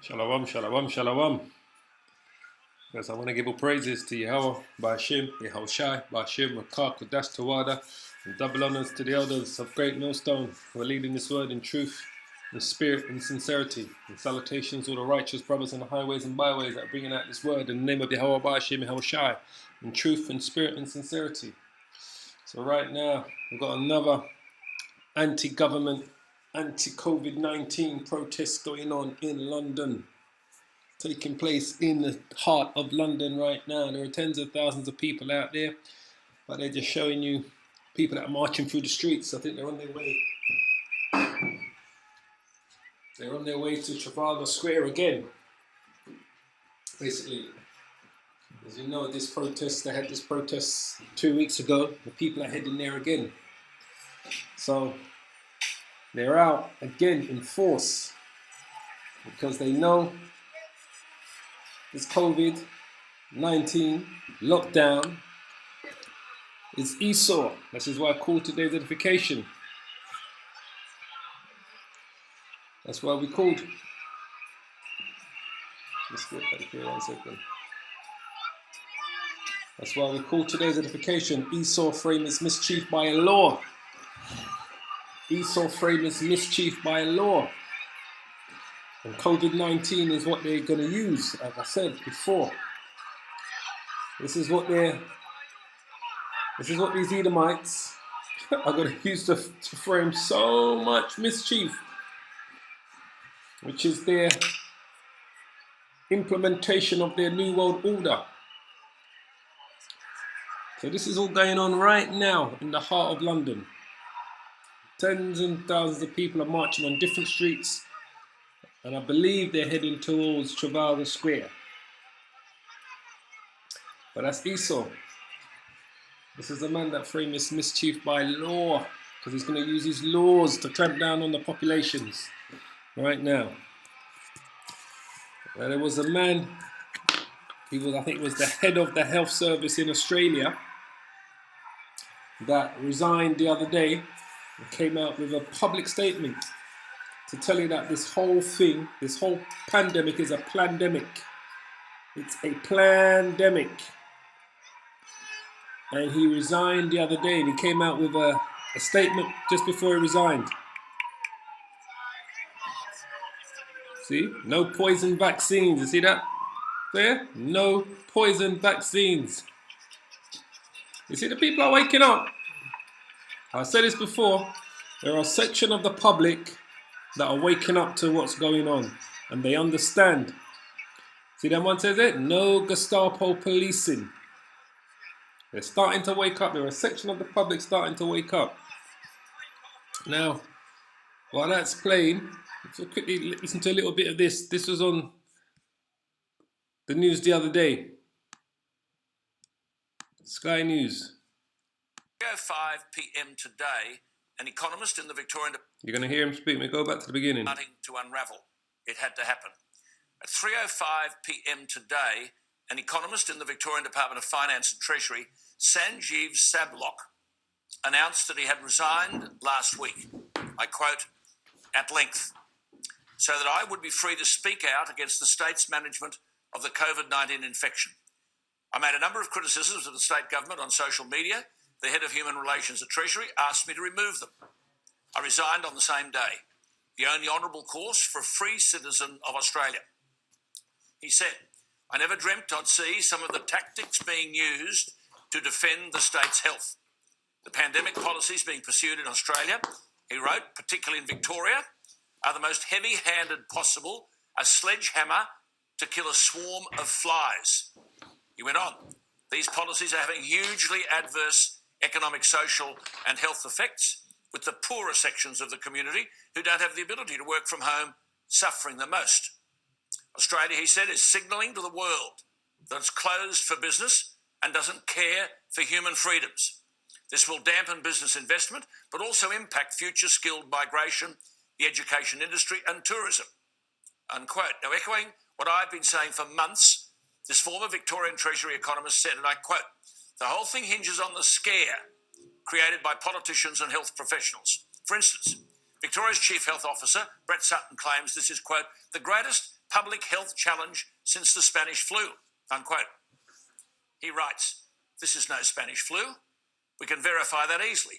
Shalom, shalom, shalom. Yes, I want to give all praises to Yahweh, Ba'ashim, Yehoshai, Ba'ashim, Rakak, Kodash Tawada, and double honors to the elders of Great Millstone who are leading this word in truth, in spirit, and sincerity. And salutations to all the righteous brothers on the highways and byways that are bringing out this word in the name of Yahweh, Ba'ashim, Yehoshai, in truth, and spirit, and sincerity. So right now, we've got another anti-government, anti-COVID-19 protest going on in London. Taking place in the heart of London right now. There are tens of thousands of people out there, but they're just showing you people that are marching through the streets. I think they're on their way. They're on their way to Trafalgar Square again. Basically, as you know, this protest, they had this protest 2 weeks ago. The people are heading there again. So they're out again in force because they know this COVID-19 lockdown is Esau. This is why I called today's edification. That's why we called. Let's get back here 1 second. That's why we called today's edification. Esau frameth mischief by law. Esau frameth mischief by law. And COVID-19 is what they're going to use, like I said before. This is what these Edomites are going to use to frame so much mischief, which is their implementation of their New World Order. So this is all going on right now in the heart of London. Tens and thousands of people are marching on different streets, and I believe they're heading towards Trafalgar Square. But that's Esau. This is the man that framed this mischief by law, because he's going to use his laws to tramp down on the populations right now. Now, there was a man, I think he was the head of the health service in Australia, that resigned the other day and came out with a public statement to tell you that this whole thing, this whole pandemic is a plandemic. It's a plandemic. And he resigned the other day, and he came out with a statement just before he resigned. See? No poison vaccines. You see that there? No poison vaccines. You see, the people are waking up. I said this before. There are a section of the public that are waking up to what's going on, and they understand. See that one says it? No Gestapo policing. They're starting to wake up. There are a section of the public starting to wake up. Now, while that's playing, let's quickly listen to a little bit of this. This was on the news the other day. Sky News. 3:05 p.m. today, an economist in the Victorian... You're going to hear him speak. We go back to the beginning. ...starting to unravel. It had to happen. At 3:05 p.m. today, an economist in the Victorian Department of Finance and Treasury, Sanjeev Sablock, announced that he had resigned last week, I quote, at length, so that I would be free to speak out against the state's management of the COVID-19 infection. I made a number of criticisms of the state government on social media. The head of human relations at Treasury asked me to remove them. I resigned on the same day, the only honourable course for a free citizen of Australia. He said, I never dreamt I'd see some of the tactics being used to defend the state's health. The pandemic policies being pursued in Australia, he wrote, particularly in Victoria, are the most heavy-handed possible, a sledgehammer to kill a swarm of flies. He went on, these policies are having hugely adverse economic, social and health effects, with the poorer sections of the community who don't have the ability to work from home suffering the most. Australia, he said, is signalling to the world that it's closed for business and doesn't care for human freedoms. This will dampen business investment, but also impact future skilled migration, the education industry and tourism. Unquote. Now, echoing what I've been saying for months, this former Victorian Treasury economist said, and I quote, the whole thing hinges on the scare created by politicians and health professionals. For instance, Victoria's Chief Health Officer, Brett Sutton, claims this is, quote, the greatest public health challenge since the Spanish flu, unquote. He writes, this is no Spanish flu. We can verify that easily.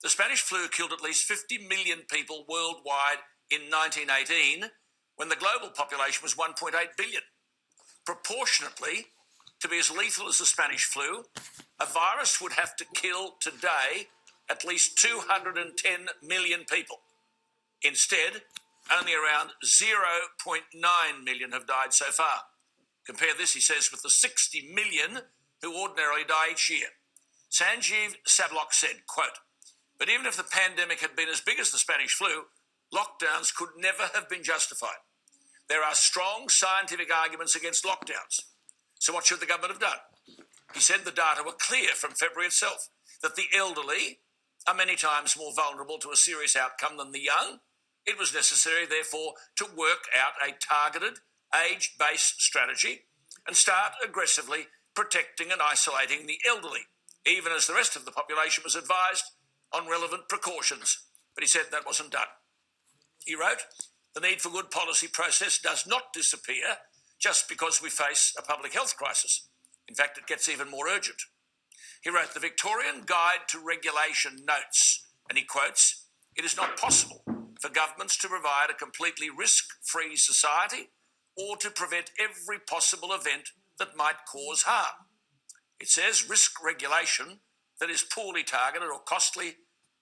The Spanish flu killed at least 50 million people worldwide in 1918, when the global population was 1.8 billion. Proportionately, to be as lethal as the Spanish flu, a virus would have to kill today at least 210 million people. Instead, only around 0.9 million have died so far. Compare this, he says, with the 60 million who ordinarily die each year. Sanjeev Sablock said, quote, but even if the pandemic had been as big as the Spanish flu, lockdowns could never have been justified. There are strong scientific arguments against lockdowns. So what should the government have done? He said the data were clear from February itself, that the elderly are many times more vulnerable to a serious outcome than the young. It was necessary, therefore, to work out a targeted, age-based strategy and start aggressively protecting and isolating the elderly, even as the rest of the population was advised on relevant precautions. But he said that wasn't done. He wrote, the need for good policy process does not disappear just because we face a public health crisis. In fact, it gets even more urgent. He wrote, the Victorian Guide to Regulation notes, and he quotes, it is not possible for governments to provide a completely risk-free society or to prevent every possible event that might cause harm. It says risk regulation that is poorly targeted or costly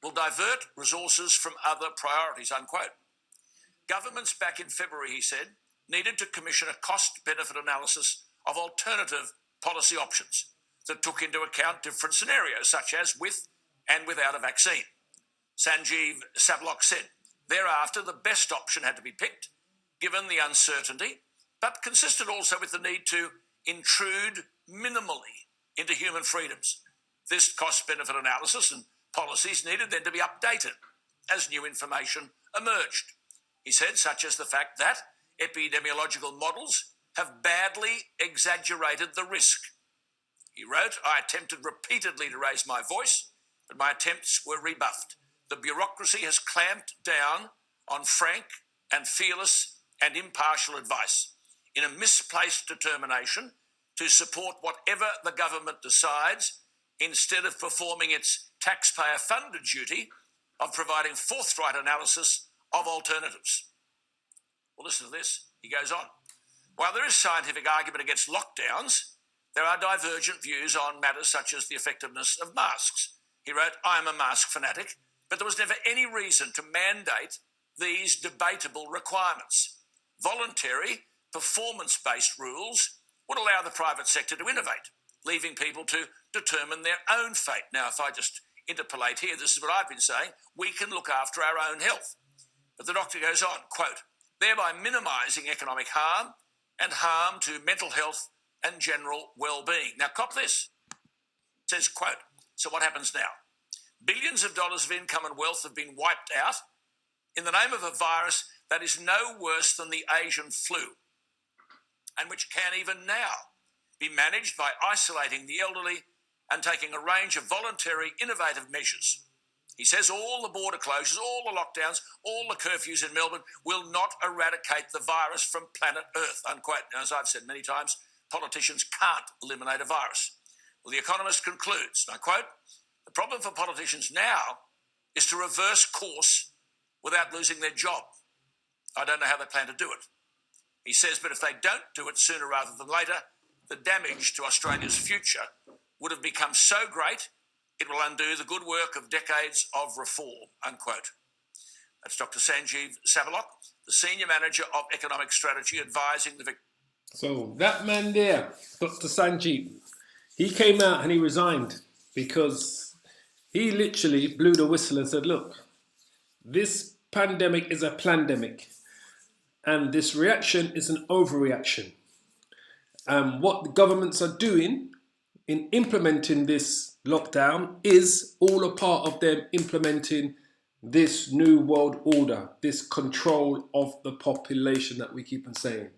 will divert resources from other priorities, unquote. Governments back in February, he said, needed to commission a cost-benefit analysis of alternative policy options that took into account different scenarios, such as with and without a vaccine. Sanjeev Sablock said, thereafter, the best option had to be picked, given the uncertainty, but consisted also with the need to intrude minimally into human freedoms. This cost-benefit analysis and policies needed then to be updated as new information emerged. He said, such as the fact that epidemiological models have badly exaggerated the risk. He wrote, I attempted repeatedly to raise my voice, but my attempts were rebuffed. The bureaucracy has clamped down on frank and fearless and impartial advice in a misplaced determination to support whatever the government decides instead of performing its taxpayer-funded duty of providing forthright analysis of alternatives. Well, listen to this. He goes on. While there is scientific argument against lockdowns, there are divergent views on matters such as the effectiveness of masks. He wrote, I am a mask fanatic, but there was never any reason to mandate these debatable requirements. Voluntary, performance-based rules would allow the private sector to innovate, leaving people to determine their own fate. Now, if I just interpolate here, this is what I've been saying, we can look after our own health. But the doctor goes on, quote, thereby minimising economic harm and harm to mental health and general well-being. Now, cop this. It says, quote, so what happens now? Billions of dollars of income and wealth have been wiped out in the name of a virus that is no worse than the Asian flu, and which can even now be managed by isolating the elderly and taking a range of voluntary, innovative measures. He says all the border closures, all the lockdowns, all the curfews in Melbourne will not eradicate the virus from planet Earth, unquote. Now, as I've said many times, politicians can't eliminate a virus. Well, The Economist concludes, and I quote, the problem for politicians now is to reverse course without losing their job. I don't know how they plan to do it. He says, but if they don't do it sooner rather than later, the damage to Australia's future would have become so great, it will undo the good work of decades of reform, unquote. That's Dr. Sanjeev Sablock, the Senior Manager of Economic Strategy advising the... So that man there, Dr. Sanjeev, he came out and he resigned because he literally blew the whistle and said, look, this pandemic is a plandemic and this reaction is an overreaction. And what the governments are doing in implementing this lockdown is all a part of them implementing this new world order, this control of the population that we keep on saying.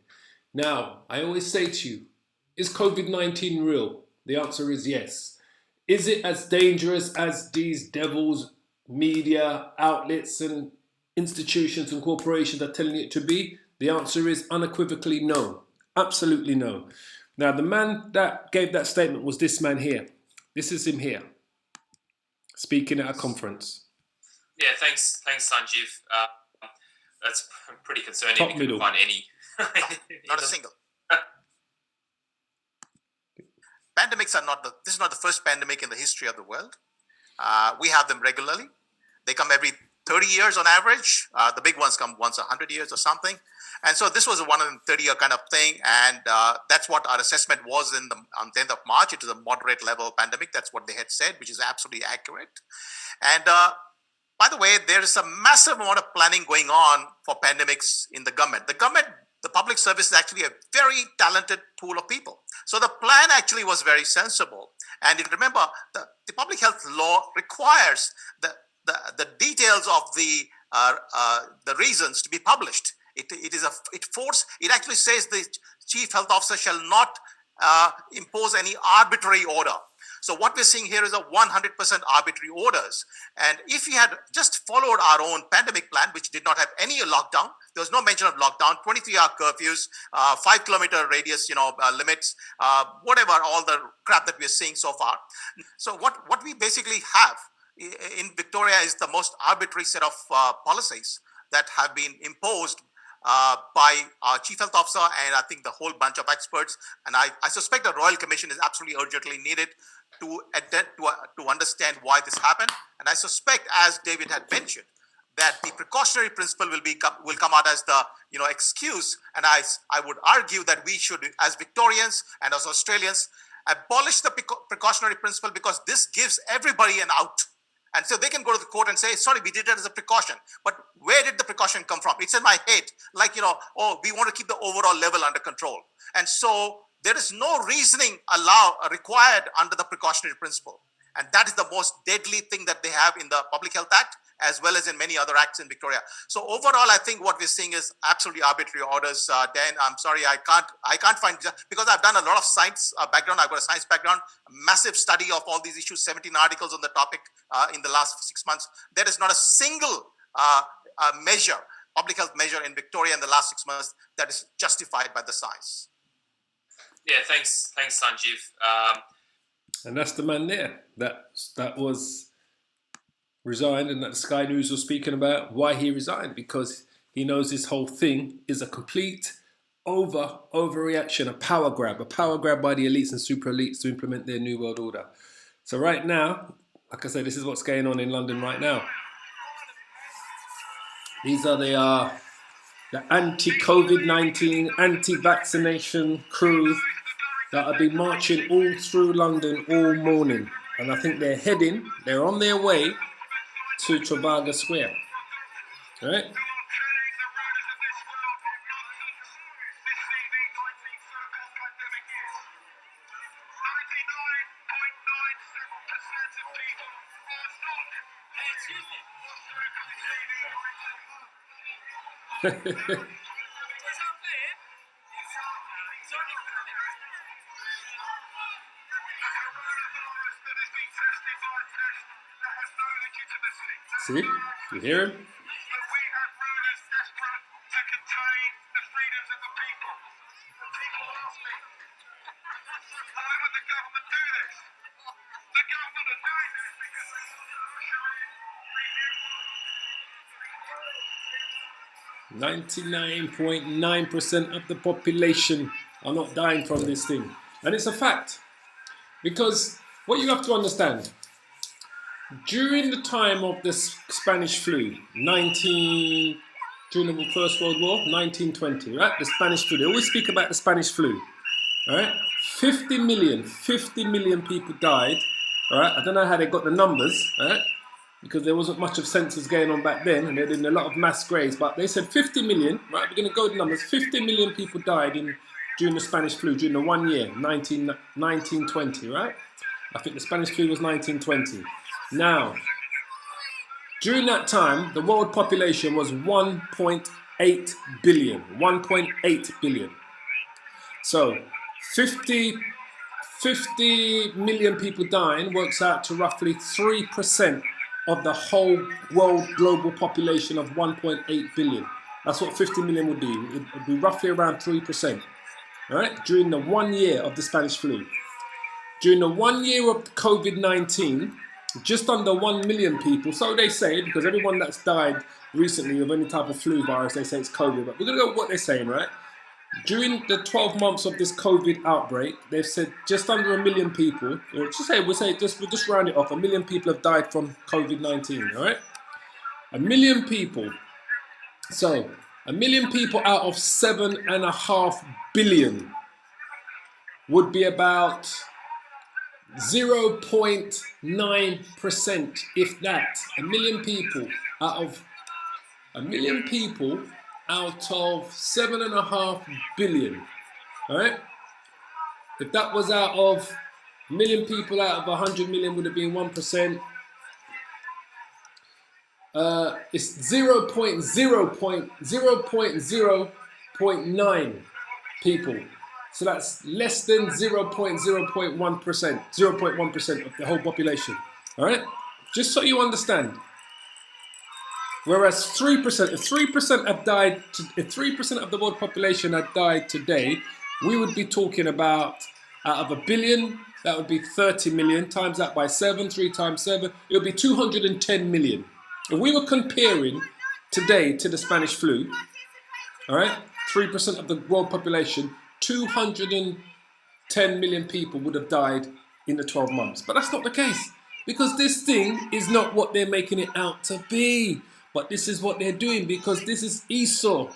Now, I always say to you, is COVID-19 real? The answer is yes. Is it as dangerous as these devils, media outlets and institutions and corporations are telling it to be? The answer is unequivocally no. Absolutely no. Now, the man that gave that statement was this man here. This is him here, speaking at a conference. Yeah, thanks, Sanjeev. That's pretty concerning. Top we couldn't middle. find any. Not a single. Pandemics are this is not the first pandemic in the history of the world. We have them regularly. They come every 30 years on average. The big ones come once 100 years or something. And so this was a 130-year kind of thing. And that's what our assessment was on 10th of March. It was a moderate level pandemic. That's what they had said, which is absolutely accurate. And by the way, there is a massive amount of planning going on for pandemics in the government. The public service is actually a very talented pool of people. So the plan actually was very sensible. And remember, the public health law requires the details of the reasons to be published. It actually says the chief health officer shall not impose any arbitrary order. So what we're seeing here is a 100% arbitrary orders. And if we had just followed our own pandemic plan, which did not have any lockdown, there was no mention of lockdown, 23-hour curfews, 5-kilometer radius, limits, whatever, all the crap that we're seeing so far. So what we basically have in Victoria is the most arbitrary set of policies that have been imposed by our chief health officer and I think the whole bunch of experts. And I suspect a royal commission is absolutely urgently needed to understand why this happened. And I suspect, as David had mentioned, that the precautionary principle will come out as the excuse. And I would argue that we should, as Victorians and as Australians, abolish the precautionary principle, because this gives everybody an out. And so they can go to the court and say, sorry, we did it as a precaution. But where did the precaution come from? It's in my head. Like, we want to keep the overall level under control. And so there is no reasoning required under the precautionary principle. And that is the most deadly thing that they have in the Public Health Act, as well as in many other acts in Victoria. So overall, I think what we're seeing is absolutely arbitrary orders. Dan, I'm sorry, I can't find, because I've done a lot of science background. I've got a science background, a massive study of all these issues, 17 articles on the topic in the last 6 months. There is not a single measure, public health measure in Victoria in the last 6 months that is justified by the science. Yeah, thanks, Sanjeev. And that's the man there that was resigned, and that the Sky News was speaking about why he resigned, because he knows this whole thing is a complete overreaction, a power grab by the elites and super elites to implement their new world order. So right now, like I said, this is what's going on in London right now. These are the anti-COVID-19, anti-vaccination crew that have been marching all through London all morning. And I think they're on their way to Trafalgar Square. All right? See? You hear him? .9% of the population are not dying from this thing. And it's a fact. Because what you have to understand, during the time of the Spanish flu, during the First World War, 1920, right? The Spanish flu. They always speak about the Spanish flu, right? 50 million people died, all right? I don't know how they got the numbers, right? Because there wasn't much of census going on back then, and they did a lot of mass graves, but they said 50 million, right? We're going to go to the numbers. 50 million people died during the Spanish flu, during the 1 year, 1920, right? I think the Spanish flu was 1920. Now, during that time, the world population was 1.8 billion. 1.8 billion. So, 50 million people dying works out to roughly 3% of the whole world global population of 1.8 billion. That's what 50 million would be. It would be roughly around 3%. All right, during the 1 year of the Spanish flu. During the 1 year of COVID-19, just under 1 million people, so they say, because everyone that's died recently of any type of flu virus, they say it's COVID, but we're going to go with what they're saying, right? During the 12 months of this COVID outbreak, they've said just under 1 million people, or we'll just round it off, 1 million people have died from COVID-19, all right? 1 million people. So, 1 million people out of 7.5 billion would be about 0.9%, if that. 1 million people out of 7.5 billion. All right. If that was out of 1 million people out of 100 million, would have been 1%. It's 0.0.9 people. So that's less than 0.1%, 0.1% of the whole population. All right? Just so you understand. Whereas 3%, if 3% have died, if 3% of the world population had died today, we would be talking about, out of 1 billion, that would be 30 million, times that by 7, 3 times 7, it would be 210 million. If we were comparing today to the Spanish flu, all right, 3% of the world population, 210 million people would have died in the 12 months. But that's not the case, because this thing is not what they're making it out to be. But this is what they're doing, because this is Esau.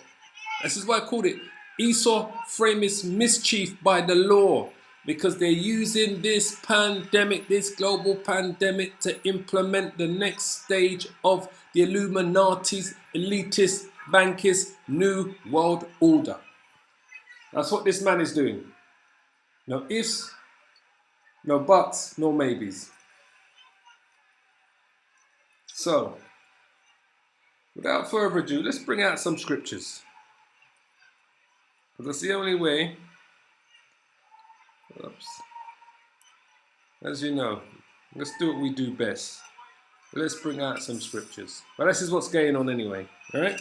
This is why I called it Esau frameth mischief by the law. Because they're using this pandemic, this global pandemic, to implement the next stage of the Illuminati's, elitist, bankers' new world order. That's what this man is doing. No ifs, no buts, no maybes. So, without further ado, let's bring out some scriptures. Because that's the only way. Oops. As you know, let's do what we do best. Let's bring out some scriptures. But this is what's going on anyway. Alright?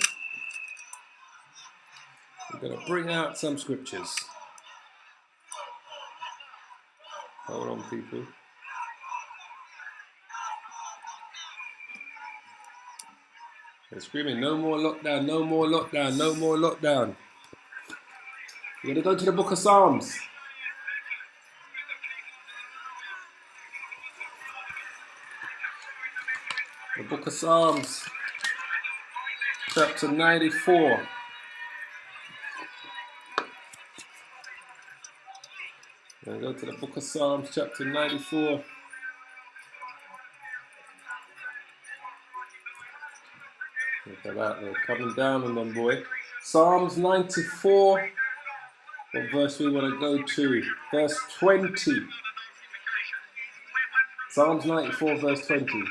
We're going to bring out some scriptures. Hold on, people. They're screaming, no more lockdown, no more lockdown, no more lockdown. We're going to go to the book of Psalms. The book of Psalms, chapter 94. We're going to go to the book of Psalms, chapter 94. Look at that, they're coming down on them, boy. Psalms 94, what verse we want to go to? Verse 20. Psalms 94, verse 20.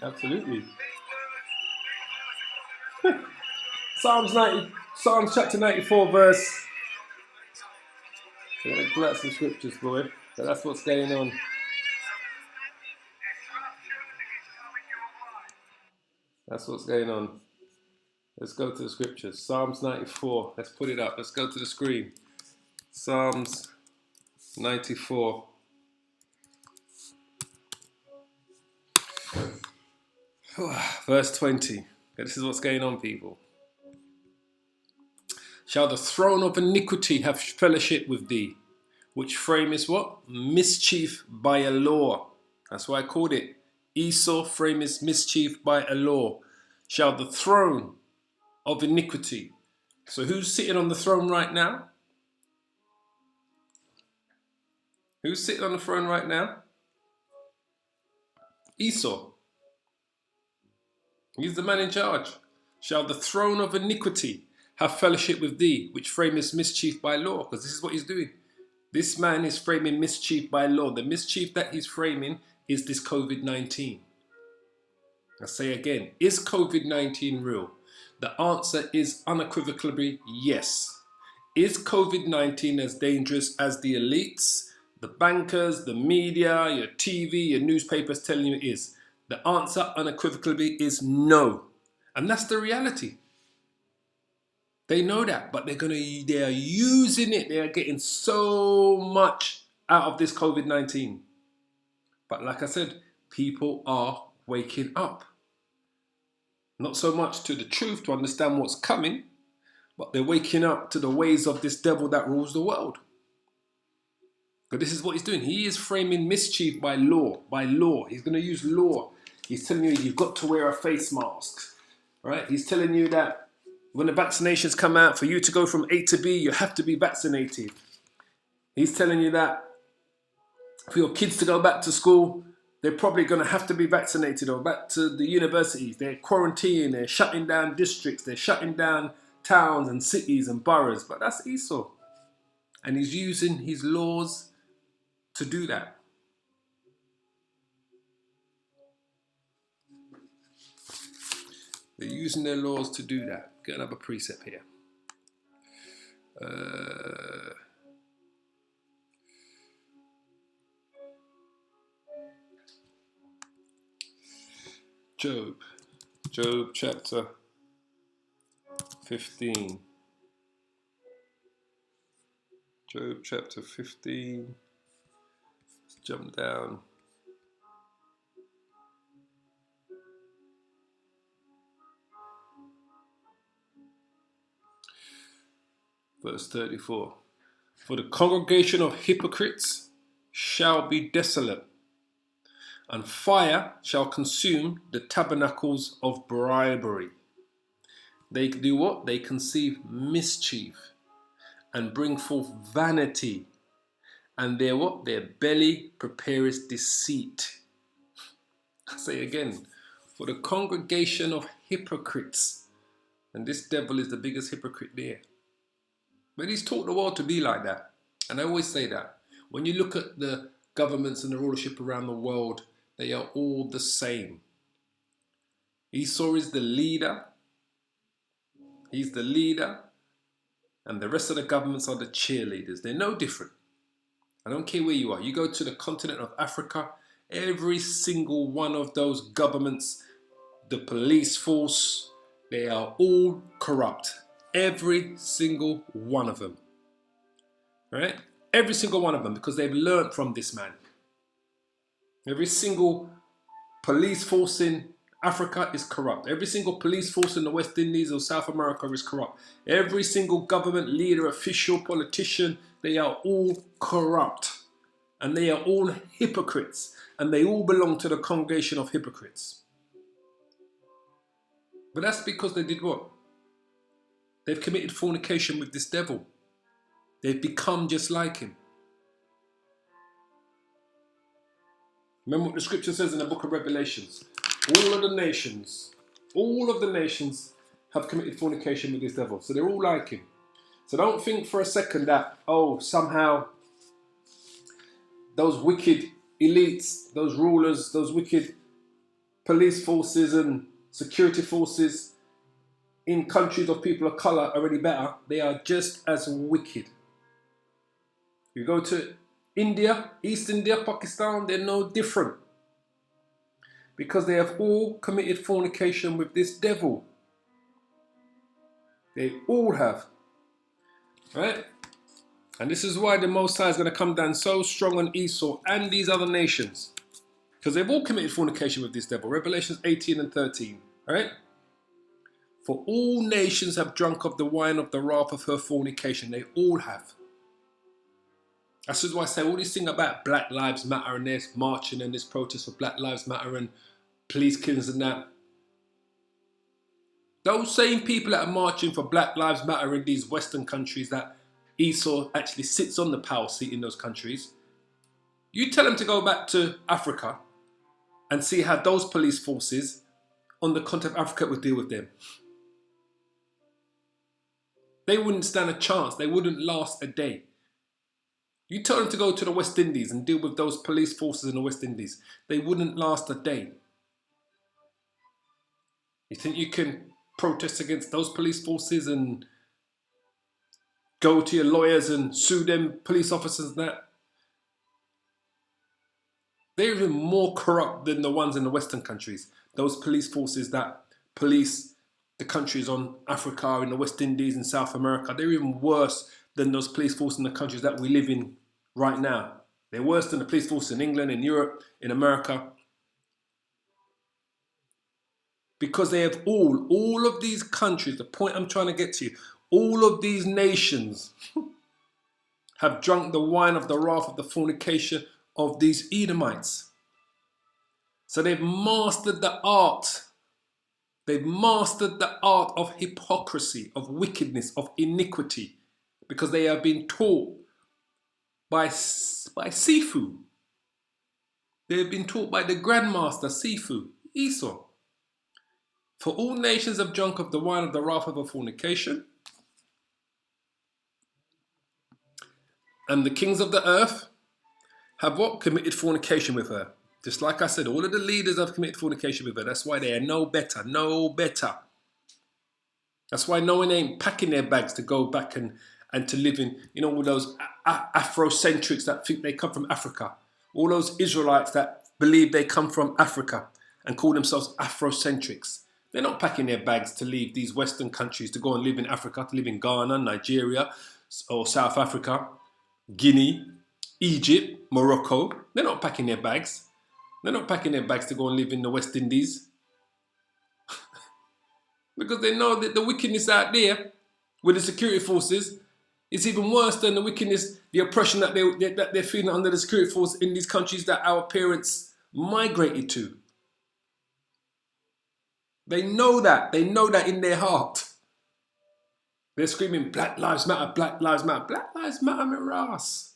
Absolutely. Psalms chapter 94 verse. So we're going to pull out some scriptures, boy. So that's what's going on. That's what's going on. Let's go to the scriptures. Psalms 94. Let's put it up. Let's go to the screen. Psalms 94. Verse 20. This is what's going on, people. Shall the throne of iniquity have fellowship with thee, which framest what? Mischief by a law. That's why I called it Esau framest mischief by a law. Shall the throne of iniquity. So who's sitting on the throne right now? Who's sitting on the throne right now? Esau. He's the man in charge. shall the throne of iniquity have fellowship with thee, which framest mischief by law? Because this is what he's doing. This man is framing mischief by law. The mischief that he's framing is this COVID-19. I say again, is COVID-19 real? The answer is unequivocally yes. Is COVID-19 as dangerous as the elites, the bankers, the media, your TV, your newspapers telling you it is? The answer unequivocally is no. And that's the reality. They know that, but they are using it. They are getting so much out of this COVID-19. But like I said, people are waking up. Not so much to the truth to understand what's coming, but they're waking up to the ways of this devil that rules the world. But this is what he's doing. He is framing mischief by law. By law. He's going to use law. He's telling you you've got to wear a face mask. Right? He's telling you that when the vaccinations come out, for you to go from A to B, you have to be vaccinated. He's telling you that for your kids to go back to school, they're probably going to have to be vaccinated, or back to the universities. They're quarantining, they're shutting down districts, they're shutting down towns and cities and boroughs. But that's Esau. And he's using his laws to do that. They're using their laws to do that. Get another precept here. Job chapter 15. Job chapter 15. Let's jump down. Verse 34. For the congregation of hypocrites shall be desolate, and fire shall consume the tabernacles of bribery. They do what? They conceive mischief and bring forth vanity, and their what? Their belly prepareth deceit. I say again, for the congregation of hypocrites, and this devil is the biggest hypocrite there. But he's taught the world to be like that. And I always say that. When you look at the governments and the rulership around the world, they are all the same. Esau is the leader. He's the leader. And the rest of the governments are the cheerleaders. They're no different. I don't care where you are. You go to the continent of Africa, every single one of those governments, the police force, they are all corrupt. Every single one of them. Right? Every single one of them, because they've learned from this man. Every single police force in Africa is corrupt. Every single police force in the West Indies or South America is corrupt. Every single government leader, official, politician, they are all corrupt. And they are all hypocrites. And they all belong to the congregation of hypocrites. But that's because they did what? They've committed fornication with this devil. They've become just like him. Remember what the scripture says in the book of Revelations. All of the nations have committed fornication with this devil. So they're all like him. So don't think for a second that, somehow those wicked elites, those rulers, those wicked police forces and security forces in countries of people of colour are any better. They are just as wicked. You go to India, East India, Pakistan, they're no different. Because they have all committed fornication with this devil. They all have. Right? And this is why the Most High is going to come down so strong on Esau and these other nations. Because they've all committed fornication with this devil. Revelations 18 and 13. Right? For all nations have drunk of the wine of the wrath of her fornication. They all have. That's just why I say all this thing about Black Lives Matter and this marching and this protest for Black Lives Matter and police killings and that. Those same people that are marching for Black Lives Matter in these Western countries that Esau actually sits on the power seat in those countries. You tell them to go back to Africa and see how those police forces on the continent of Africa would deal with them. They wouldn't stand a chance. They wouldn't last a day. You tell them to go to the West Indies and deal with those police forces in the West Indies. They wouldn't last a day. You think you can protest against those police forces and go to your lawyers and sue them police officers and that? They're even more corrupt than the ones in the Western countries. Those police forces that police the countries on Africa, in the West Indies, and South America, they're even worse than those police forces in the countries that we live in right now. They're worse than the police forces in England, in Europe, in America. Because they have all of these countries, the point I'm trying to get to, all of these nations have drunk the wine of the wrath of the fornication of these Edomites. So they've mastered the art. They've mastered the art of hypocrisy, of wickedness, of iniquity, because they have been taught by Sifu. They have been taught by the grandmaster Sifu, Esau. For all nations have drunk of the wine of the wrath of a fornication, and the kings of the earth have what? Committed fornication with her. Just like I said, all of the leaders have committed fornication with her. That's why they are no better, no better. That's why no one ain't packing their bags to go back and to live in, all those Afrocentrics that think they come from Africa. All those Israelites that believe they come from Africa and call themselves Afrocentrics. They're not packing their bags to leave these Western countries to go and live in Africa, to live in Ghana, Nigeria, or South Africa, Guinea, Egypt, Morocco. They're not packing their bags. They're not packing their bags to go and live in the West Indies. Because they know that the wickedness out there with the security forces is even worse than the wickedness, the oppression that they're feeling under the security force in these countries that our parents migrated to. They know that. They know that in their heart. They're screaming, Black Lives Matter, Black Lives Matter. Black Lives Matter, my ass.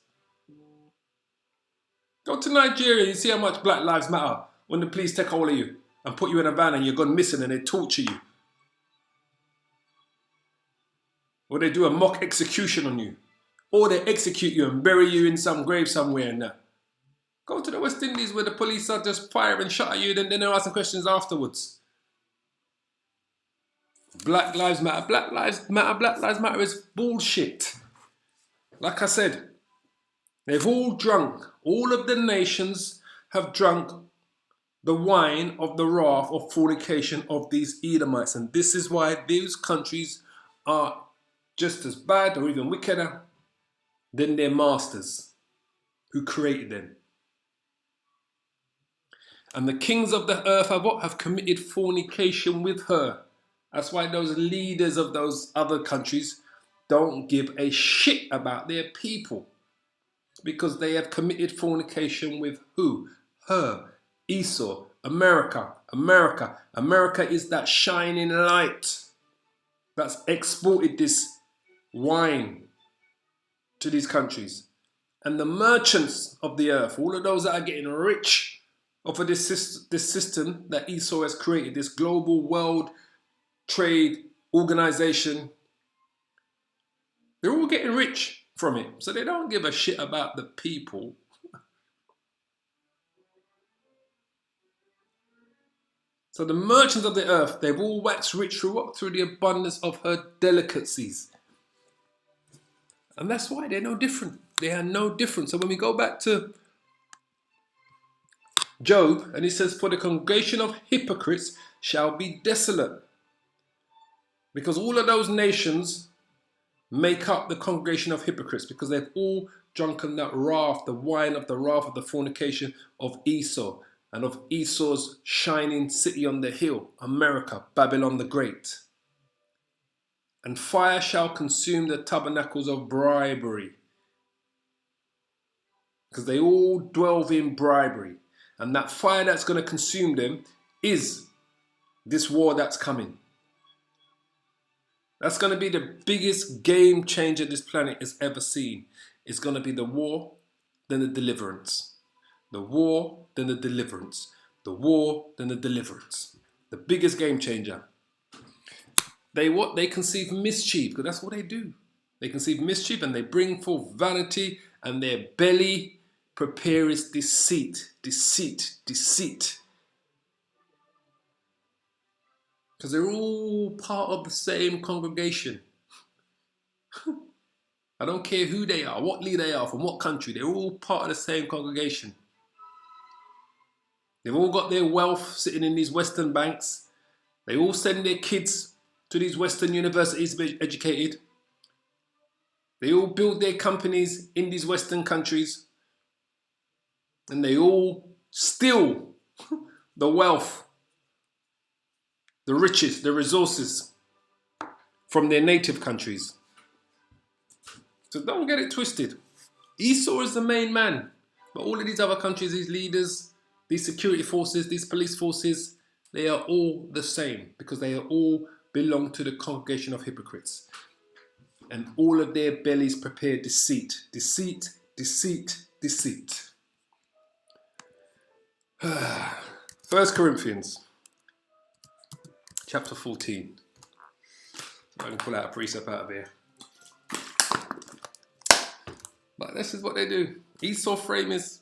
Go to Nigeria, you see how much Black Lives Matter when the police take hold of you and put you in a van and you're gone missing and they torture you. Or they do a mock execution on you. Or they execute you and bury you in some grave somewhere and that. Go to the West Indies where the police are just fire and shot at you, then they're asking questions afterwards. Black Lives Matter, Black Lives Matter, Black Lives Matter is bullshit. Like I said, they've all drunk, all of the nations have drunk the wine of the wrath of fornication of these Edomites. And this is why these countries are just as bad or even wickeder than their masters who created them. And the kings of the earth have what? Have committed fornication with her. That's why those leaders of those other countries don't give a shit about their people. Because they have committed fornication with who? Her. Esau. America. America is that shining light that's exported this wine to these countries. And the merchants of the earth, all of those that are getting rich off of this system that Esau has created, this global world trade organization, they're all getting rich from it. So they don't give a shit about the people. So the merchants of the earth, they've all waxed rich through what? Through the abundance of her delicacies. And that's why they're no different. They are no different. So when we go back to Job, and he says, for the congregation of hypocrites shall be desolate. Because all of those nations make up the congregation of hypocrites, because they've all drunken that wrath, the wine of the wrath of the fornication of Esau, and of Esau's shining city on the hill, America, Babylon the Great. And fire shall consume the tabernacles of bribery. Because they all dwell in bribery. And that fire that's going to consume them is this war that's coming. That's going to be the biggest game changer this planet has ever seen. It's going to be the war, then the deliverance. The war, then the deliverance. The war, then the deliverance. The biggest game changer. They conceive mischief, because that's what they do. They conceive mischief and they bring forth vanity, and their belly prepareth deceit, deceit, deceit. Because they're all part of the same congregation. I don't care who they are, what leader they are, from what country, they're all part of the same congregation. They've all got their wealth sitting in these Western banks. They all send their kids to these Western universities to be educated. They all build their companies in these Western countries. And they all steal the wealth, the riches, the resources from their native countries. So don't get it twisted. Esau is the main man. But all of these other countries, these leaders, these security forces, these police forces, they are all the same, because they are all belong to the congregation of hypocrites. And all of their bellies prepare deceit, deceit, deceit, deceit. 1 Corinthians chapter 14. I can pull out a precept out of here. But this is what they do. Esau frameth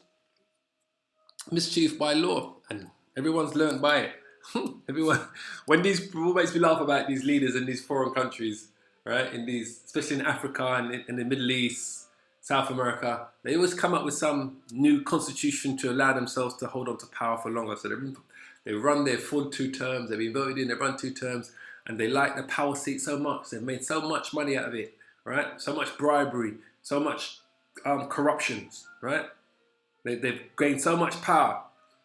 mischief by law, and everyone's learned by it. Everyone, when these, what makes me laugh about these leaders in these foreign countries, right? In these, especially in Africa and in the Middle East, South America, they always come up with some new constitution to allow themselves to hold on to power for longer. So they run their full 2 terms. They've been voted in. They run 2 terms, and they like the power seat so much. They've made so much money out of it, right? So much bribery, so much corruptions, right? They've gained so much power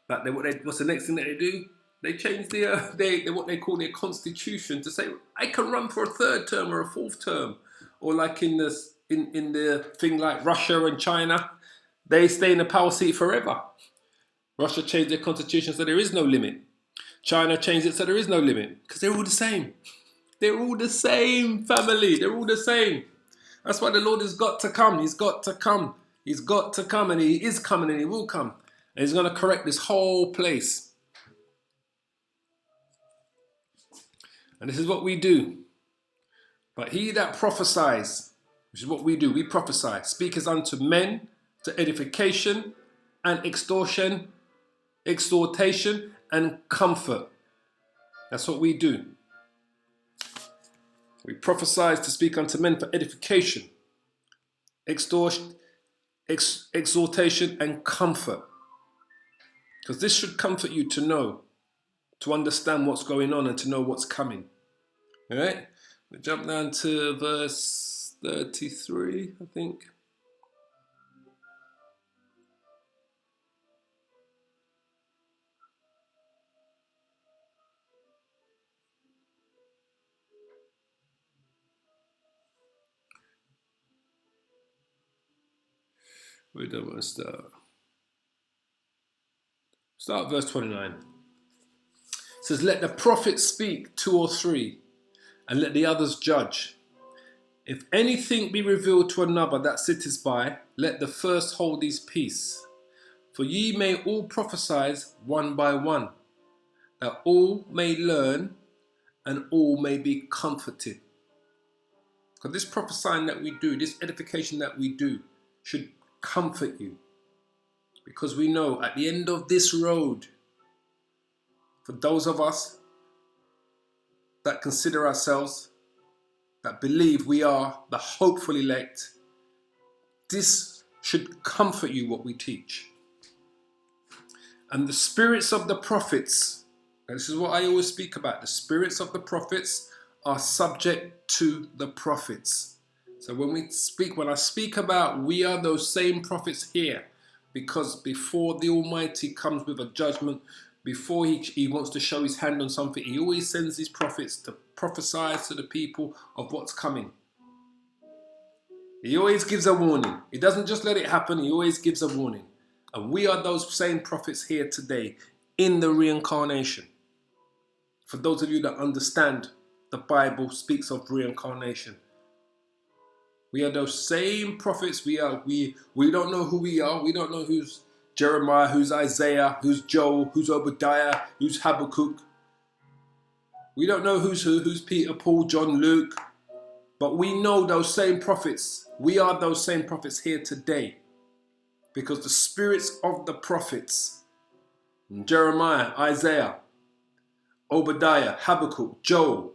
that what's the next thing that they do? They change what they call their constitution to say, I can run for a 3rd term or a 4th term. Or like in the thing like Russia and China, they stay in the power seat forever. Russia changed their constitution so there is no limit. China changed it so there is no limit. Because they're all the same. They're all the same family. They're all the same. That's why the Lord has got to come. He's got to come. He's got to come, and he is coming, and he will come. And he's going to correct this whole place. And this is what we do. But he that prophesies, which is what we do, we prophesy, speaketh unto men to edification and exhortation and comfort. That's what we do. We prophesy to speak unto men for edification, exhortation and comfort. Because this should comfort you to know, to understand what's going on and to know what's coming. All right? We jump down to verse 33, I think. We don't want to start. Start verse 29. It says, let the prophets speak 2 or 3, and let the others judge. If anything be revealed to another that sitteth by, let the first hold his peace. For ye may all prophesy one by one, that all may learn and all may be comforted. Because this prophesying that we do, this edification that we do, should comfort you. Because we know at the end of this road, for those of us that consider ourselves, that believe we are the hopeful elect, this should comfort you, what we teach. And the spirits of the prophets, and this is what I always speak about, the spirits of the prophets are subject to the prophets. So when I speak about we are those same prophets here, because before the Almighty comes with a judgment, before he wants to show his hand on something, he always sends his prophets to prophesy to the people of what's coming. He always gives a warning. He doesn't just let it happen, he always gives a warning. And we are those same prophets here today in the reincarnation. For those of you that understand, the Bible speaks of reincarnation. We are those same prophets. We don't know who we are. We don't know who's Jeremiah, who's Isaiah, who's Joel, who's Obadiah, who's Habakkuk. We don't know who's Peter, Paul, John, Luke. But we know those same prophets. We are those same prophets here today. Because the spirits of the prophets, Jeremiah, Isaiah, Obadiah, Habakkuk, Joel,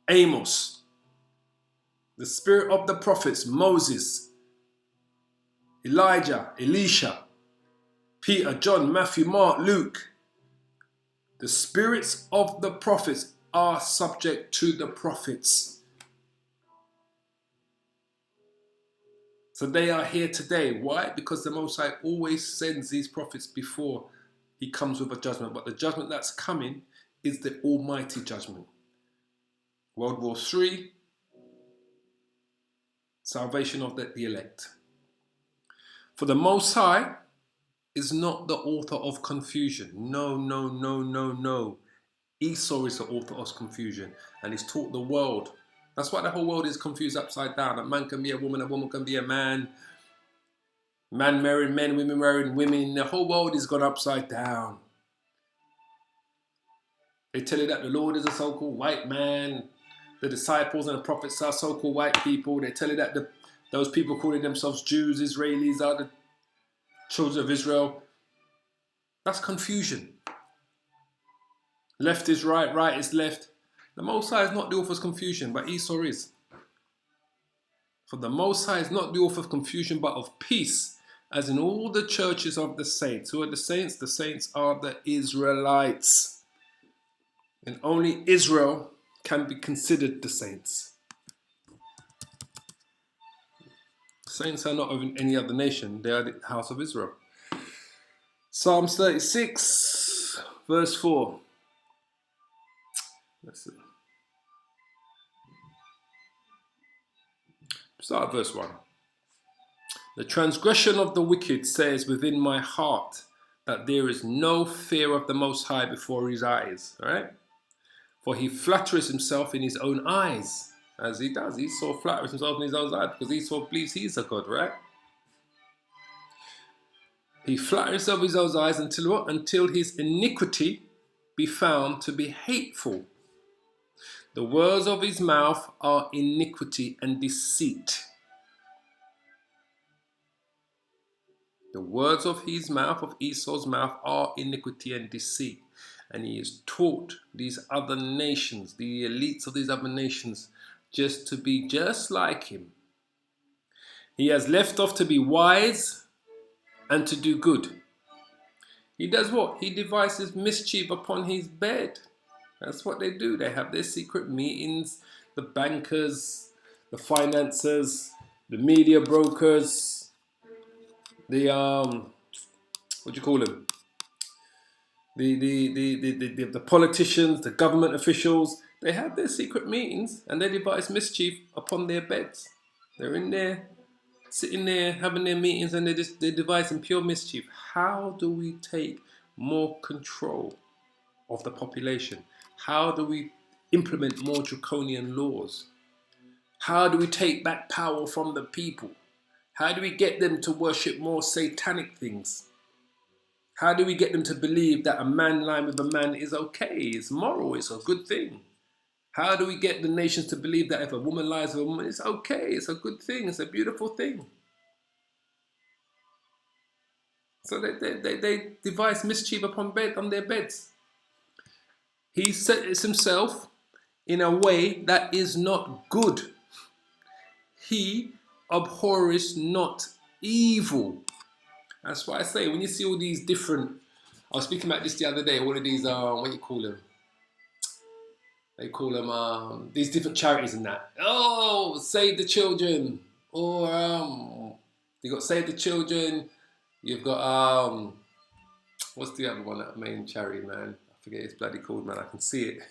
Amos, the spirit of the prophets, Moses, Elijah, Elisha, Peter, John, Matthew, Mark, Luke. The spirits of the prophets are subject to the prophets. So they are here today. Why? Because the Most High always sends these prophets before he comes with a judgment. But the judgment that's coming is the almighty judgment. World War III, salvation of the elect. For the Most High is not the author of confusion. No, no, no, no, no. Esau is the author of confusion. And he's taught the world. That's why the whole world is confused upside down. A man can be a woman can be a man. Man marrying men, women marrying women. The whole world is gone upside down. They tell you that the Lord is a so-called white man. The disciples and the prophets are so-called white people. They tell you that those people calling themselves Jews, Israelis, are the children of Israel. That's confusion. Left is right, right is left. The Most High is not the author of confusion, but Esau is. For the Most High is not the author of confusion, but of peace, as in all the churches of the saints. Who are the saints? The saints are the Israelites. And only Israel can be considered the saints. Saints are not of any other nation. They are the house of Israel. Psalms 36, verse 4. Let's see. Start at verse 1. The transgression of the wicked says within my heart that there is no fear of the Most High before his eyes. All right? For he flatters himself in his own eyes, as he does. Esau flatters himself in his own eyes because Esau believes he's a God, right? He flatters himself in his own eyes until what? Until his iniquity be found to be hateful. The words of his mouth are iniquity and deceit. The words of his mouth, of Esau's mouth, are iniquity and deceit. And he has taught these other nations, the elites of these other nations, just to be just like him. He has left off to be wise and to do good. He does what? He devises mischief upon his bed. That's what they do. They have their secret meetings, the bankers, the financiers, the media brokers, the what do you call them? The politicians, the government officials. They have their secret meetings and they devise mischief upon their beds. They're in there, sitting there, having their meetings, and they're devising pure mischief. How do we take more control of the population? How do we implement more draconian laws? How do we take back power from the people? How do we get them to worship more satanic things? How do we get them to believe that a man lying with a man is okay, it's moral, it's a good thing? How do we get the nations to believe that if a woman lies with a woman, it's okay, it's a good thing, it's a beautiful thing? So they devise mischief on their beds. He sets himself in a way that is not good. He abhorreth not evil. That's why I say, when you see all these different, I was speaking about this the other day, all of these, what do you call them? They call them, these different charities and that. Oh, Save the Children. Or, you got Save the Children. You've got, what's the other one, that main charity, man? I forget it's bloody called, man. I can see it.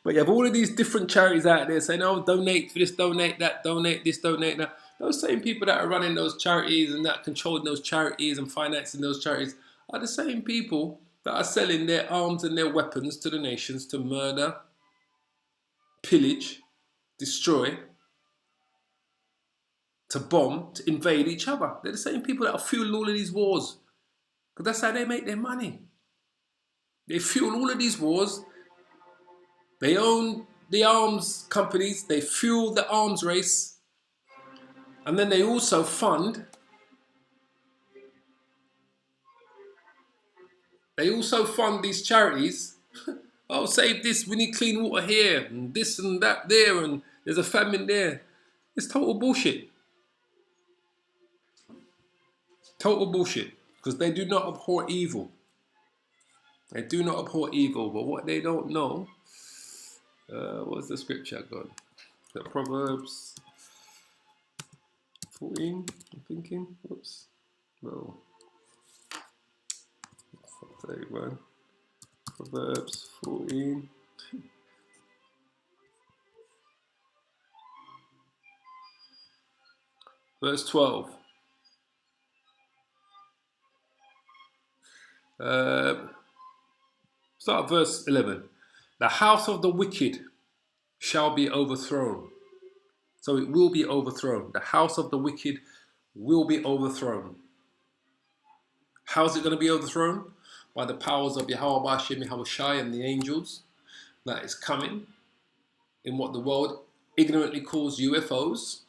But you have all of these different charities out there saying, oh, donate for this, donate that, donate this, donate that. Those same people that are running those charities and that controlling those charities and financing those charities are the same people that are selling their arms and their weapons to the nations to murder, pillage, destroy, to bomb, to invade each other. They're the same people that are fueling all of these wars. Because that's how they make their money. They fuel all of these wars They own the arms companies. They fuel the arms race. And then they also fund these charities. Oh, save this, we need clean water here, and this and that there, and there's a famine there. It's total bullshit. Total bullshit. Because they do not abhor evil. They do not abhor evil, but what they don't know, what's the scripture got? The Proverbs 14, I'm thinking. Whoops. No. 31. Proverbs 14. Verse 12. Start at verse 11. The house of the wicked shall be overthrown. So it will be overthrown. The house of the wicked will be overthrown. How's it going to be overthrown? By the powers of Yahweh Bashim Yahushai and the angels that is coming in what the world ignorantly calls UFOs,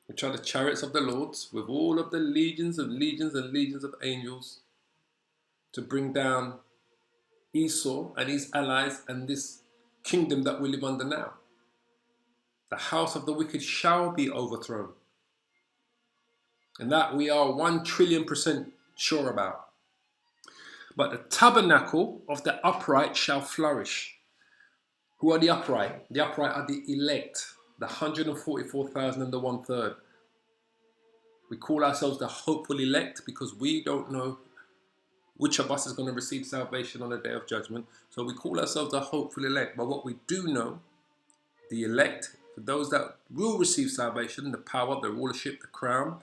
which are the chariots of the Lords, with all of the legions and legions and legions of angels to bring down Esau and his allies and this kingdom that we live under now. The house of the wicked shall be overthrown. And that we are 1,000,000,000% sure about. But the tabernacle of the upright shall flourish. Who are the upright? The upright are the elect, the 144,000 and the 1/3. We call ourselves the hopeful elect because we don't know which of us is going to receive salvation on the day of judgment. So we call ourselves the hopeful elect. But what we do know, the elect, for those that will receive salvation, the power, the rulership, the crown,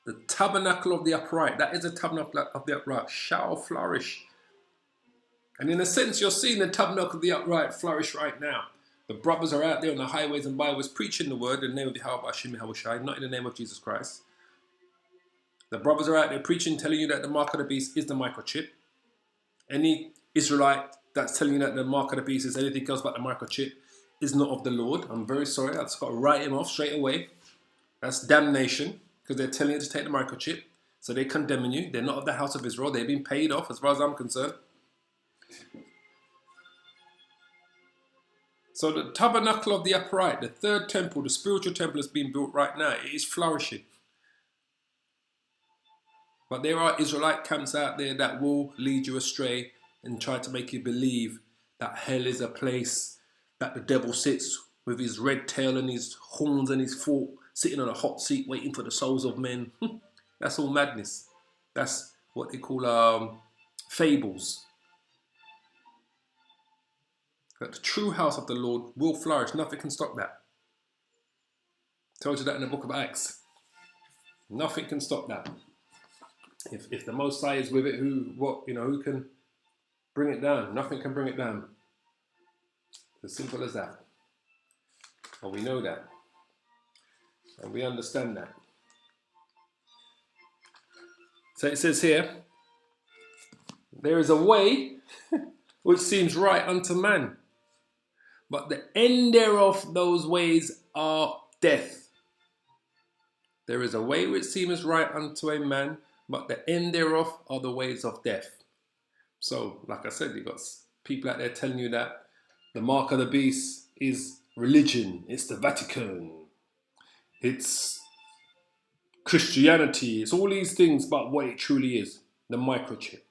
the tabernacle of the upright, that is the tabernacle of the upright, shall flourish. And in a sense, you're seeing the tabernacle of the upright flourish right now. The brothers are out there on the highways and byways preaching the word in the name of Yahweh Bashim Yahushai, not in the name of Jesus Christ. The brothers are out there preaching, telling you that the mark of the beast is the microchip. Any Israelite that's telling you that the mark of the beast is anything else but the microchip is not of the Lord. I'm very sorry. I've just got to write him off straight away. That's damnation. Because they're telling you to take the microchip. So they're condemning you. They're not of the house of Israel. They've been paid off as far as I'm concerned. So the tabernacle of the upright, the third temple, the spiritual temple that's being built right now, it is flourishing. But there are Israelite camps out there that will lead you astray and try to make you believe that hell is a place that the devil sits with his red tail and his horns and his fork, sitting on a hot seat waiting for the souls of men. That's all madness. That's what they call fables. But the true house of the Lord will flourish. Nothing can stop that. I told you that in the book of Acts. Nothing can stop that. If the Most High is with it, who can bring it down? Nothing can bring it down. As simple as that. And we know that. And we understand that. So it says here, there is a way which seems right unto man, but the end thereof those ways are death. There is a way which seems right unto a man, but the end thereof are the ways of death. So, like I said, you've got people out there telling you that the mark of the beast is religion, it's the Vatican, it's Christianity, it's all these things, but what it truly is, the microchip.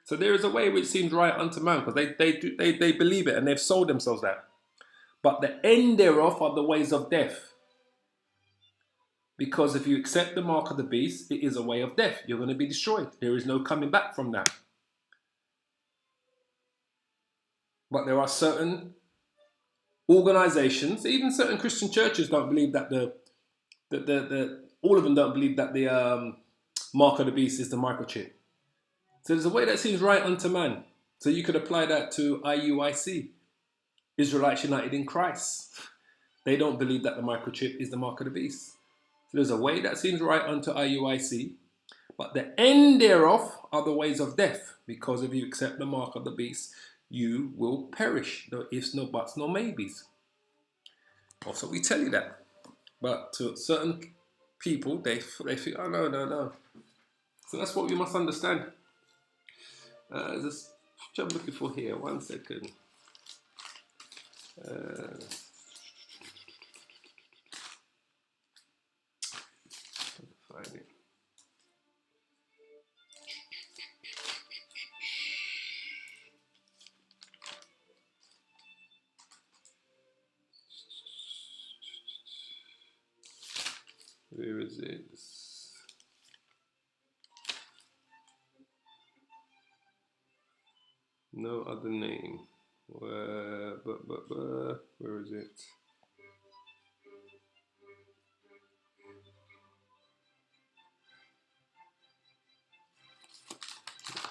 So there is a way which seems right unto man, because they believe it and they've sold themselves that. But the end thereof are the ways of death. Because if you accept the mark of the beast, it is a way of death. You're going to be destroyed. There is no coming back from that. But there are certain organizations, even certain Christian churches don't believe that all of them don't believe that the mark of the beast is the microchip. So there's a way that seems right unto man. So you could apply that to IUIC, Israelites United in Christ. They don't believe that the microchip is the mark of the beast. So there's a way that seems right unto IUIC, but the end thereof are the ways of death, because if you accept the mark of the beast, you will perish. No ifs, no buts, no maybes. Also, we tell you that. But to certain people, they think, oh, no. So that's what we must understand. This, which I'm looking for here. 1 second. Find it. Where is it? No other name. Where is it?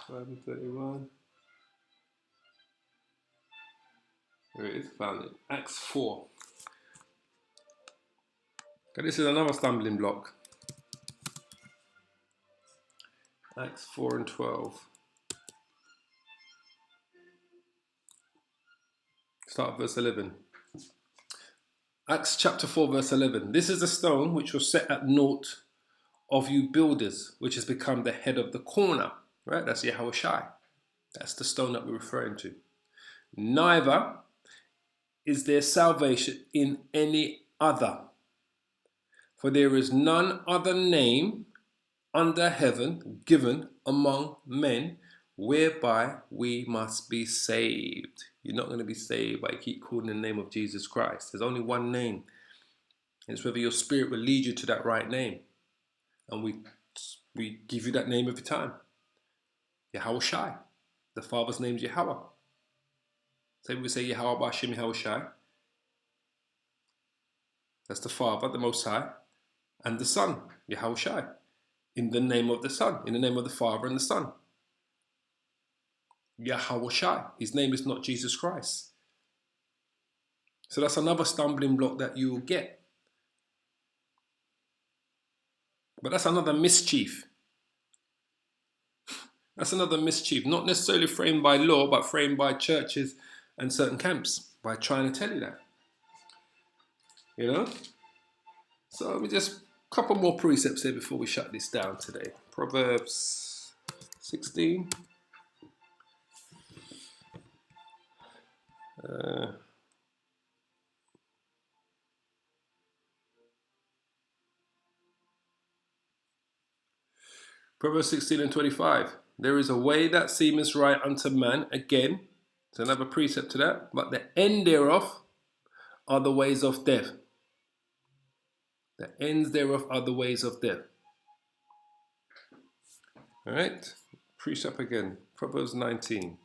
5:31. There it is. Found it. Acts 4. Okay, this is another stumbling block. Acts 4 and 12. Start at verse 11. Acts chapter 4 verse 11. This is the stone which was set at naught of you builders, which has become the head of the corner. Right? That's Yahushai. That's the stone that we're referring to. Neither is there salvation in any other. For there is none other name under heaven given among men whereby we must be saved. You're not going to be saved by keep calling the name of Jesus Christ. There's only one name. It's whether your spirit will lead you to that right name. And we give you that name every time. Yahushai. The Father's name is Yahweh. So we say Yahweh Bashim Yahushai. That's the Father, the Most High, and the Son, Yahushai. In the name of the Son, in the name of the Father and the Son. Yahushai. His name is not Jesus Christ. So that's another stumbling block that you will get. But that's another mischief. That's another mischief. Not necessarily framed by law, but framed by churches and certain camps by trying to tell you that. You know? So let me just a couple more precepts here before we shut this down today. Proverbs 16. Proverbs 16 and 25. There is a way that seemeth right unto man. Again, there's another precept to that. But the end thereof are the ways of death. The ends thereof are the ways of death. Alright? Precept again. Proverbs 19.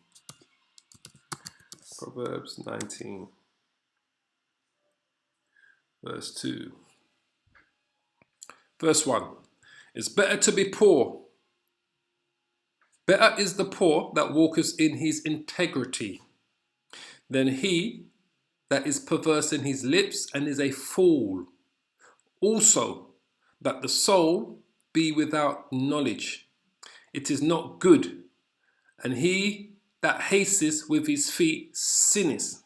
Proverbs 19. Verse 2. Verse 1. It's better to be poor. Better is the poor that walketh in his integrity than he that is perverse in his lips and is a fool. Also, that the soul be without knowledge. It is not good. And he that hasteth with his feet sinneth.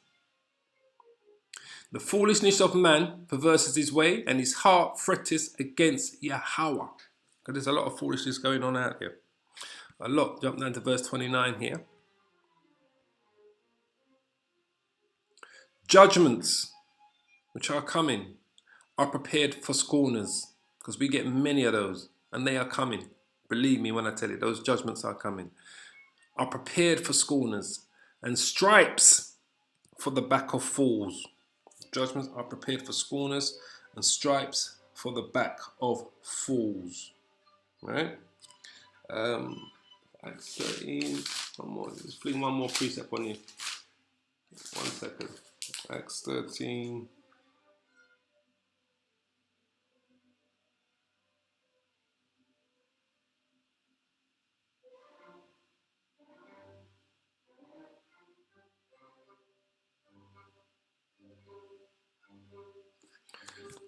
The foolishness of man perverses his way, and his heart fretteth against Yahweh. There's a lot of foolishness going on out here. A lot. Jump down to verse 29 here. Judgments which are coming are prepared for scorners, because we get many of those, and they are coming. Believe me when I tell you, those judgments are coming. Are prepared for scorners, and stripes for the back of fools. Judgments are prepared for scorners, and stripes for the back of fools. Right? Acts 13. One more. Let's fling one more precept on you. 1 second. Acts 13.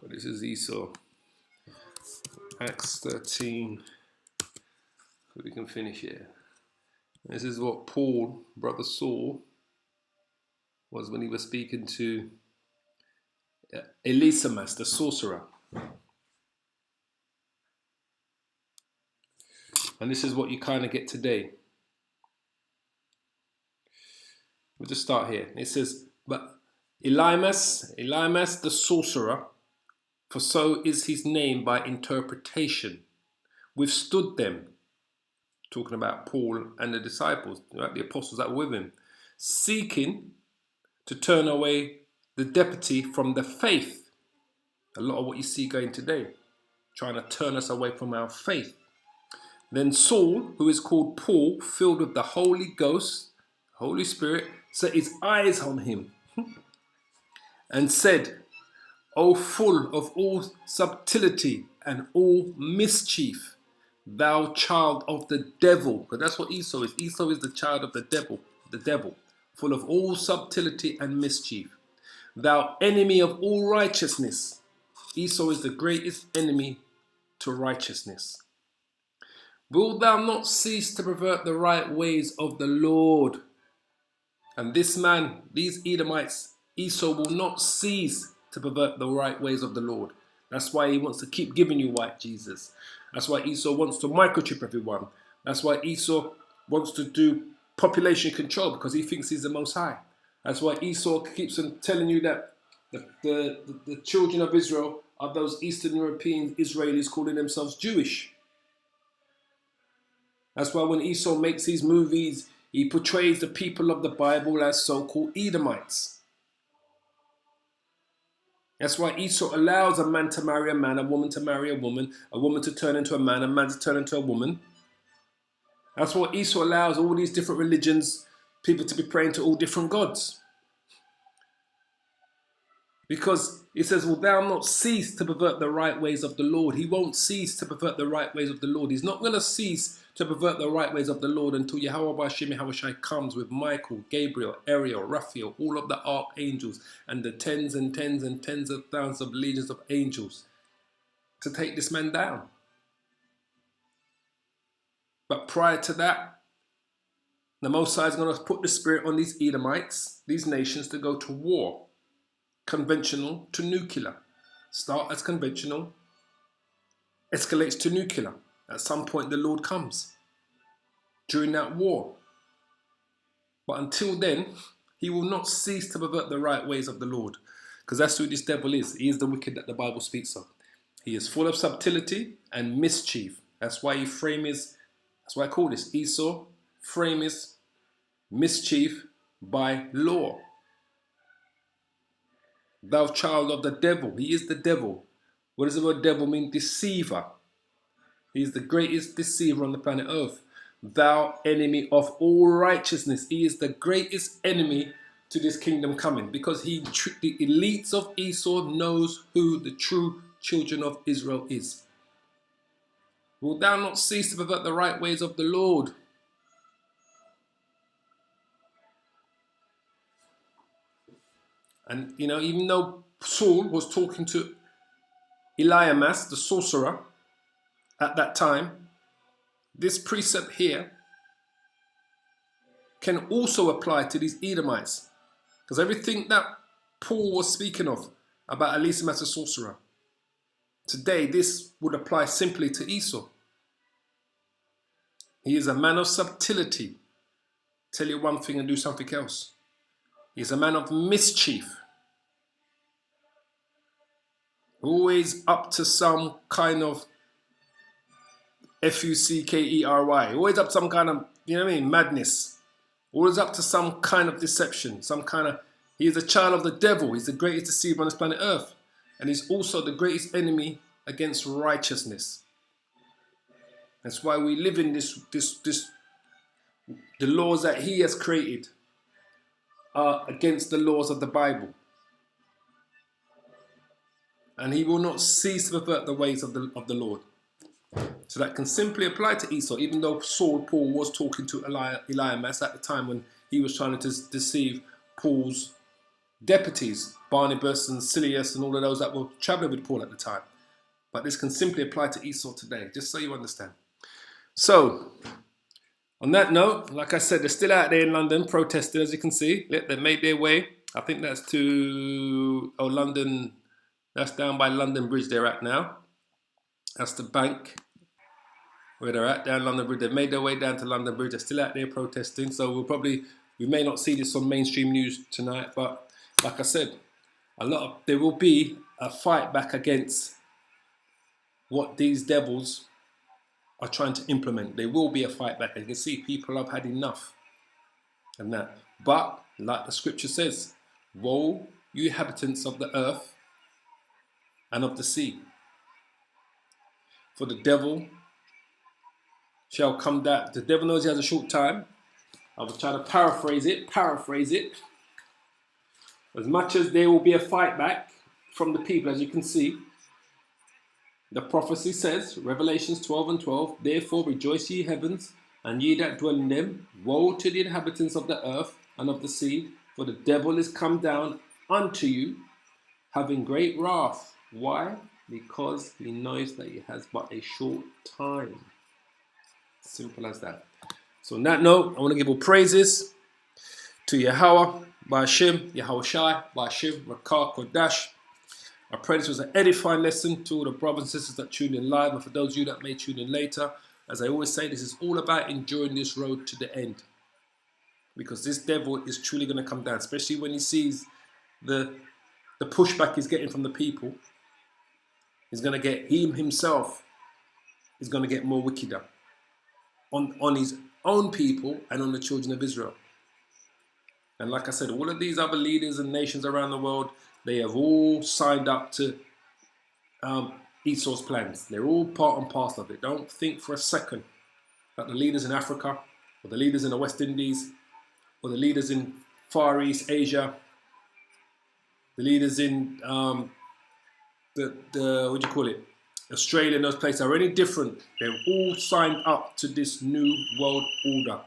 This is Esau. Acts 13. So we can finish here. This is what Paul, brother Saul, was when he was speaking to Elisamas, the sorcerer. And this is what you kind of get today. We'll just start here. It says, but Elimas the sorcerer, for so is his name by interpretation, withstood them, talking about Paul and the disciples, right, the apostles that were with him, seeking to turn away the deputy from the faith. A lot of what you see going today, trying to turn us away from our faith. Then Saul, who is called Paul, filled with the Holy Ghost, Holy Spirit, set his eyes on him and said, O full of all subtlety and all mischief, thou child of the devil. Because that's what Esau is. Esau is the child of the devil, full of all subtlety and mischief. Thou enemy of all righteousness. Esau is the greatest enemy to righteousness. Wilt thou not cease to pervert the right ways of the Lord? And this man, these Edomites, Esau will not cease to pervert the right ways of the Lord. That's why he wants to keep giving you white Jesus. That's why Esau wants to microchip everyone. That's why Esau wants to do population control, because he thinks he's the Most High. That's why Esau keeps on telling you that the children of Israel are those Eastern European Israelis calling themselves Jewish. That's why when Esau makes these movies, he portrays the people of the Bible as so-called Edomites. That's why Esau allows a man to marry a man, a woman to marry a woman to turn into a man to turn into a woman. That's why Esau allows all these different religions, people to be praying to all different gods. Because he says, will thou not cease to pervert the right ways of the Lord? He won't cease to pervert the right ways of the Lord. He's not going to cease to pervert the right ways of the Lord until Yahweh Shai comes with Michael, Gabriel, Ariel, Raphael, all of the archangels, and the tens and tens and tens of thousands of legions of angels to take this man down. But prior to that, the Most High is going to put the spirit on these Edomites, these nations, to go to war. Conventional to nuclear. Start as conventional, escalates to nuclear. At some point the Lord comes during that war. But until then, he will not cease to pervert the right ways of the Lord. Because that's who this devil is. He is the wicked that the Bible speaks of. He is full of subtlety and mischief. That's why that's why I call this Esau, frameth mischief by law. Thou child of the devil. He is the devil. What does the word devil mean? Deceiver. He is the greatest deceiver on the planet Earth. Thou enemy of all righteousness. He is the greatest enemy to this kingdom coming, because the elites of Esau knows who the true children of Israel is. Will thou not cease to pervert the right ways of the Lord? And even though Saul was talking to Eliamas, the sorcerer, at that time, this precept here can also apply to these Edomites. Because everything that Paul was speaking of about Eliamas the sorcerer, today this would apply simply to Esau. He is a man of subtlety. Tell you one thing and do something else. He is a man of mischief. Always up to some kind of fuckery. Always up to some kind of, madness. Always up to some kind of deception. He is a child of the devil. He's the greatest deceiver on this planet Earth. And he's also the greatest enemy against righteousness. That's why we live in the laws that he has created are against the laws of the Bible. And he will not cease to pervert the ways of the Lord. So that can simply apply to Esau, even though Paul was talking to Eliamas at the time when he was trying to deceive Paul's deputies, Barnabas and Silas and all of those that were traveling with Paul at the time. But this can simply apply to Esau today, just so you understand. So, on that note, like I said, they're still out there in London protesting, as you can see. They made their way. I think that's to London. That's down by London Bridge they're at now. That's the bank where they're at, down London Bridge. They've made their way down to London Bridge. They're still out there protesting. So we may not see this on mainstream news tonight, but like I said, there will be a fight back against what these devils are trying to implement. There will be a fight back. You can see people have had enough and that. But like the scripture says, woe, you inhabitants of the earth and of the sea, for the devil shall come down. The devil knows he has a short time. I was trying to paraphrase it. As much as there will be a fight back from the people, as you can see, the prophecy says, Revelations 12:12, therefore rejoice ye heavens, and ye that dwell in them. Woe to the inhabitants of the earth and of the sea, for the devil is come down unto you, having great wrath. Why? Because he knows that he has but a short time. Simple as that. So on that note, I want to give all praises to Yahweh, Ba'ashem, Yahweh Shai, Ba'ashem, Rakah, Kodash. I pray this was an edifying lesson to all the brothers and sisters that tuned in live, and for those of you that may tune in later. As I always say, this is all about enduring this road to the end, because this devil is truly going to come down, especially when he sees the pushback he's getting from the people. He himself is going to get more wickeder on his own people and on the children of Israel. And like I said, all of these other leaders and nations around the world, they have all signed up to Esau's plans. They're all part and parcel of it. Don't think for a second that the leaders in Africa, or the leaders in the West Indies, or the leaders in Far East Asia, the leaders in Australia and those places are any different. They're all signed up to this new world order.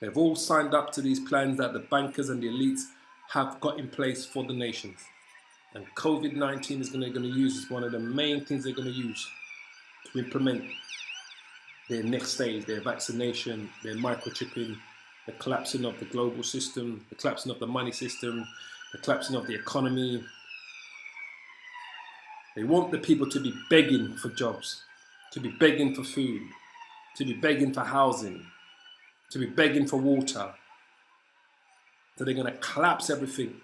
They've all signed up to these plans that the bankers and the elites have got in place for the nations. And COVID-19 is going to use as one of the main things they're going to use to implement their next stage, their vaccination, their microchipping, the collapsing of the global system, the collapsing of the money system, the collapsing of the economy. They want the people to be begging for jobs, to be begging for food, to be begging for housing, to be begging for water. So they're going to collapse everything.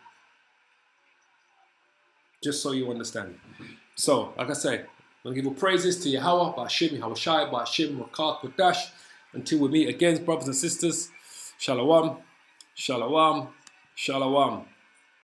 Just so you understand. So, like I say, I'm going to give all praises to Yahweh, Ba'ashem, Yahweh Shai, Ba'ashem, Rakah, Kodash. Until we meet again, brothers and sisters. Shalom, shalom, shalom.